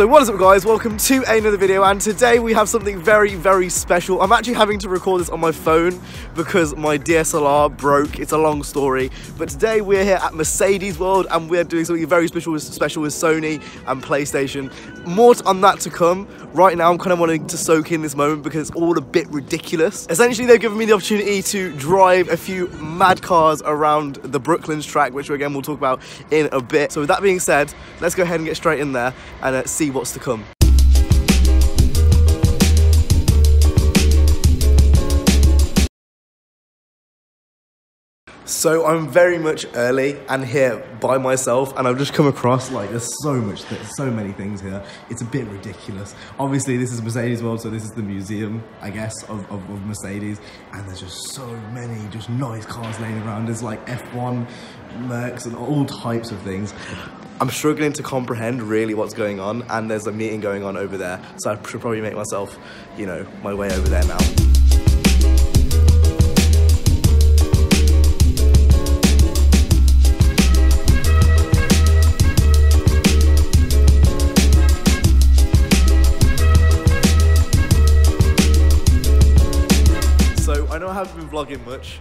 So what is up guys, welcome to another video, and today we have something very special. I'm actually having to record this on my phone because my DSLR broke. It's a long story, but today we're here at Mercedes World and we're doing something very special with Sony and PlayStation. More on that to come. Right now I'm kind of wanting to soak in this moment because it's all a bit ridiculous. Essentially they've given me the opportunity to drive a few mad cars around the Brooklands track, which again we'll talk about in a bit. So with that being said, let's go ahead and get straight in there and see what's to come. So I'm very much early and here by myself, and I've just come across like there's so many things here. It's a bit ridiculous. Obviously this is Mercedes World, so this is the museum, I guess, of Mercedes, and there's just so many just nice cars laying around. There's like F1, Mercs and all types of things. I'm struggling to comprehend really what's going on, and there's a meeting going on over there, so I should probably make myself, you know, my way over there now. I know I haven't been vlogging much.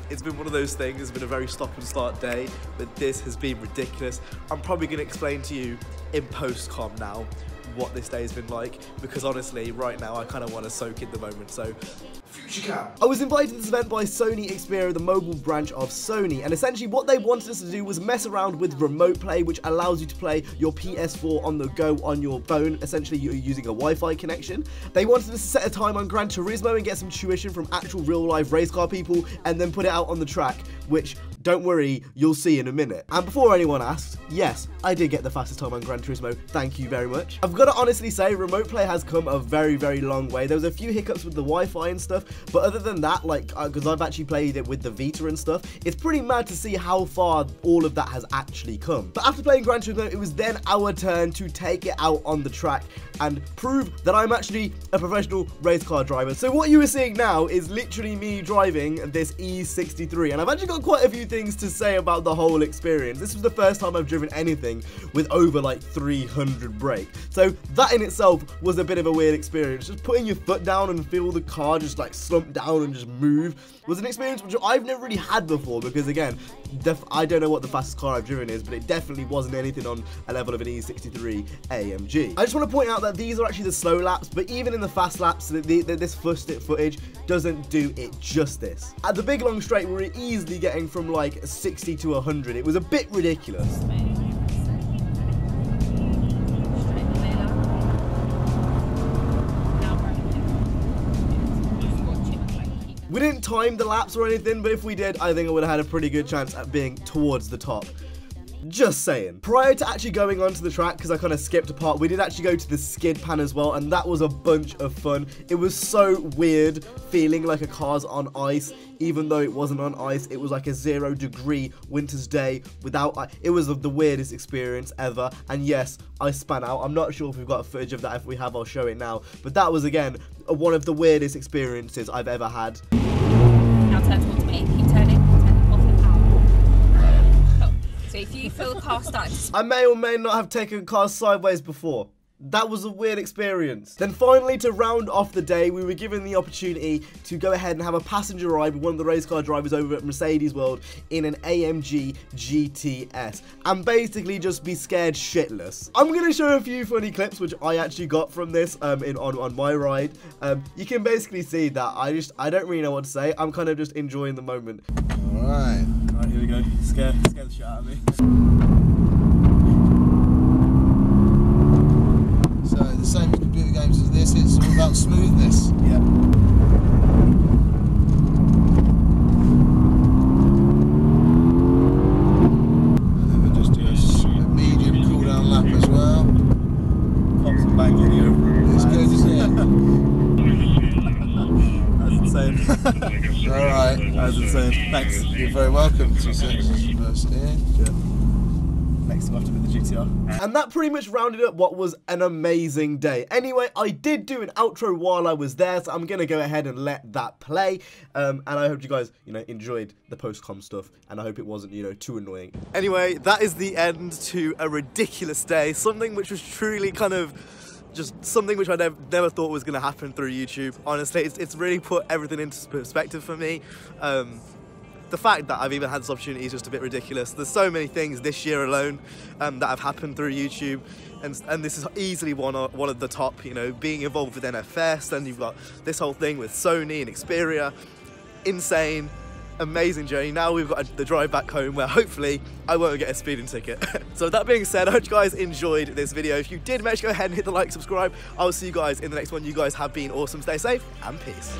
It's been one of those things. It's been a very stop and start day, but this has been ridiculous. I'm probably going to explain to you in post-com now what this day has been like, because honestly right now I kind of want to soak in the moment. So I was invited to this event by Sony Xperia, the mobile branch of Sony, and essentially what they wanted us to do was mess around with remote play, which allows you to play your PS4 on the go on your phone. Essentially you're using a Wi-Fi connection. They wanted us to set a time on Gran Turismo and get some tuition from actual real life race car people and then put it out on the track, which, don't worry, you'll see in a minute. And before anyone asks, yes, I did get the fastest time on Gran Turismo, thank you very much. I've got to honestly say, remote play has come a very long way. There was a few hiccups with the Wi-Fi and stuff, but other than that, like, because I've actually played it with the Vita and stuff, it's pretty mad to see how far all of that has actually come. But after playing Gran Turismo, it was then our turn to take it out on the track and prove that I'm actually a professional race car driver. So what you are seeing now is literally me driving this E63, and I've actually got quite a few things to say about the whole experience. This was the first time I've driven anything with over like 300 brake. So that in itself was a bit of a weird experience. Just putting your foot down and feel the car just like slump down and just move was an experience which I've never really had before, because again, I don't know what the fastest car I've driven is, but it definitely wasn't anything on a level of an E63 AMG. I just want to point out that these are actually the slow laps, but even in the fast laps, this footage doesn't do it justice. At the big long straight, we were easily getting from like 60 to 100. It was a bit ridiculous. We didn't time the laps or anything, but if we did, I think I would have had a pretty good chance at being towards the top. Just saying. Prior to actually going onto the track, because I kind of skipped a part, we did actually go to the skid pan as well, and that was a bunch of fun. It was so weird feeling like a car's on ice, even though it wasn't on ice. It was like a 0-degree winter's day without ice. It was the weirdest experience ever, and yes, I span out. I'm not sure if we've got footage of that. If we have, I'll show it now. But that was, again, one of the weirdest experiences I've ever had. Now turn towards me. Keep turning. Turn off the power. So if you feel the car starting to... I may or may not have taken cars sideways before. That was a weird experience. Then finally, to round off the day, we were given the opportunity to go ahead and have a passenger ride with one of the race car drivers over at Mercedes World in an AMG GTS, and basically just be scared shitless. I'm going to show a few funny clips which I actually got from this on my ride. You can basically see that I don't really know what to say. I'm kind of just enjoying the moment. Alright, here we go. Scare the shit out of me. So the same with computer games as this, it's all about smoothness. Yeah. And then we'll just do a medium cool down lap as well. Pops and bangs on the over. It's good, isn't it? That's insane. Alright. That's insane. Thanks. You're very welcome. 2 seconds. First in. Yeah. next thing after with the GTR. And that pretty much rounded up what was an amazing day. Anyway, I did do an outro while I was there, so I'm gonna go ahead and let that play. And I hope you guys, enjoyed the post-com stuff, and I hope it wasn't, too annoying. Anyway, that is the end to a ridiculous day, something which was truly kind of just something which I never thought was going to happen through YouTube. Honestly, it's really put everything into perspective for me. The fact that I've even had this opportunity is just a bit ridiculous. There's so many things this year alone that have happened through YouTube, and this is easily one of the top. Being involved with NFS, and you've got this whole thing with Sony and Xperia. Insane, amazing journey. Now we've got the drive back home where hopefully I won't get a speeding ticket. So that being said, I hope you guys enjoyed this video. If you did, make sure to go ahead and hit the like, subscribe. I will see you guys in the next one. You guys have been awesome. Stay safe and peace.